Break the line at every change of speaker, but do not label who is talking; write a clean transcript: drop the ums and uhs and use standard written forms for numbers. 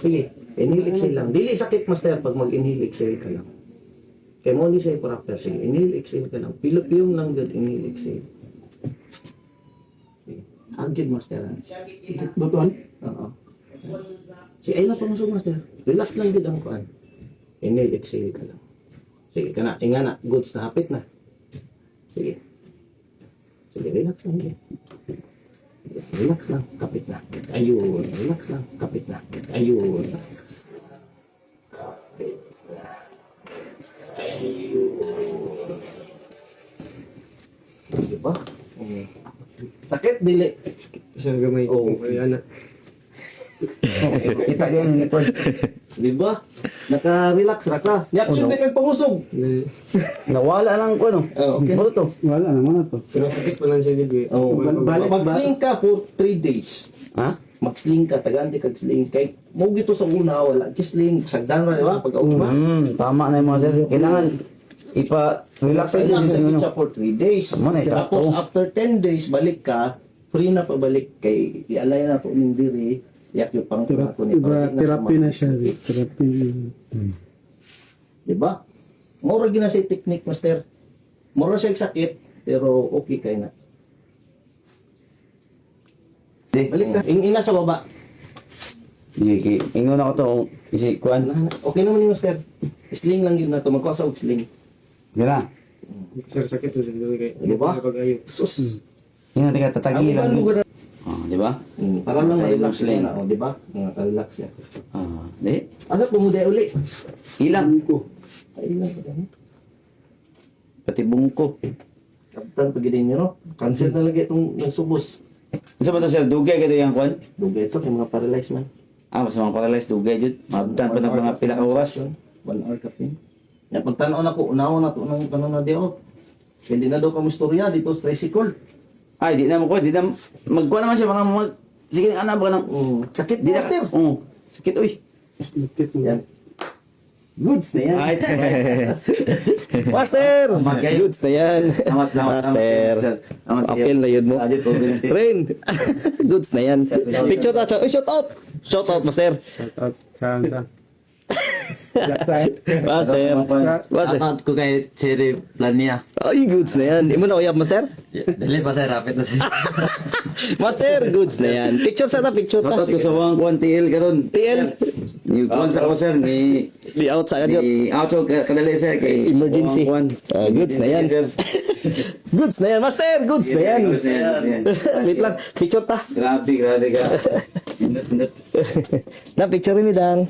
Sige, inhale exhale lang. Dili sakit master pag mag-inhale exhale ka lang. Kaya mo ni siya proper. Sige, inhale exhale ka lang. Pilupiyong lang dyan, inhale exhale. Sige. Agad master.
Dutuan?
Oo. Sige, ay lang pamusog master. Relax lang din ang kuan. Inhale exhale ka lang. Sige, kana, inga na. Goods na, hapit na. Sige. Sige, relax lang din. Relax lang, kapit na. Ayun, relax lang, kapit na. Ayun. Kapit na. Ayun. Diba? Sakit, dili.
Isang gamay.
Oo.
Ayan na.
Kita niya yung ipon. Diba? Naka-relax na ka. Reaction may kagpangusog.
Nawala lang ko, no?
Okay.
Ano to?
Wala naman na to. Pero sakit pa lang siya libi.
Oh,
Balik ba?
mag-sling ka for 3 days.
Ha?
Mag-sling ka, taganti kag-sling. Kay, mo gito sa una, wala. Kisling, sagdan na, di ba? Pag-out ba?
Tama na yung mga sir. Kailangan ipa-relax sa
Relax
inyo.
sa siya for 3 days.
Tama na, sakto.
Tapos, after 10 days, balik ka, free na pabalik kay ialay na to yung diri. Yak yung pang
Therapy na siya. Therapy.
Di ba? Mura gina siya technique, master. Mura siya sakit, pero okay kay na. Balik ka. Ina sa baba.
Ingon ako to. Kasi, kuhan.
Okay naman yung master. Sling lang yun na to. Magkasa og sling.
Gana.
Sir, sakit to siya.
Di ba?
Pag-ayo.
Sus.
Yung natin tatagilan.
Ang lugar.
Di ba?
Para lang
Ay,
ma-relax
sling.
lang na. Di ba? Naka-relax yan.
Di.
Asa pumuday uli?
Ilang.
Ay, ilang pa dyan.
Pati bungko.
Kaptan pag din nyo, no? Cancel na lagi itong nagsubos.
Ano ba to sir? Dugay ka yung kuhan?
Dugay ito, kay mga paralyzed man.
Mas mga paralyzed dugay jud. Mabtan pa ng mga pila ka oras.
1 hour ka pin. Yan, pagtanaw na ko, unawa na ito ng kanon na di ako. Hindi na daw kami istorya dito sa tricycle.
Ay, di na mo ko. Di na. Magkuha naman siya. Mga mag... Sige, anak ba nang...
Sakit
Di
mo,
na.
master.
Sakit, uy.
Sakit mo.
Yan. Goods na yan.
Ay,
Master!
Magay.
Goods na yan. Master. Apil na yun mo. Rain. Goods na yan. Picture na. Shout out. Shout out, master.
Shout out. Saan? Jackson.
Master. Master.
Shoutout ko kay Cherry Plania.
Ay, goods na yan. Imo na uyab, master?
Dali pa sa rapid na siya.
Master, goods na yan. Picture sa na, picture ta.
Matot ko sa mga kuhan TL karon.
TL.
Yung kuhan sa ko sir. Ni...
Di out sa kanyo.
Ni auto kadali sir. Kay...
Emergency.
Kuhan.
Goods na yan. Goods na yan, master. Goods na yan.
Goods na yan.
Wait lang. Picture ta.
Grabe ka.
Na, picture ni Dan.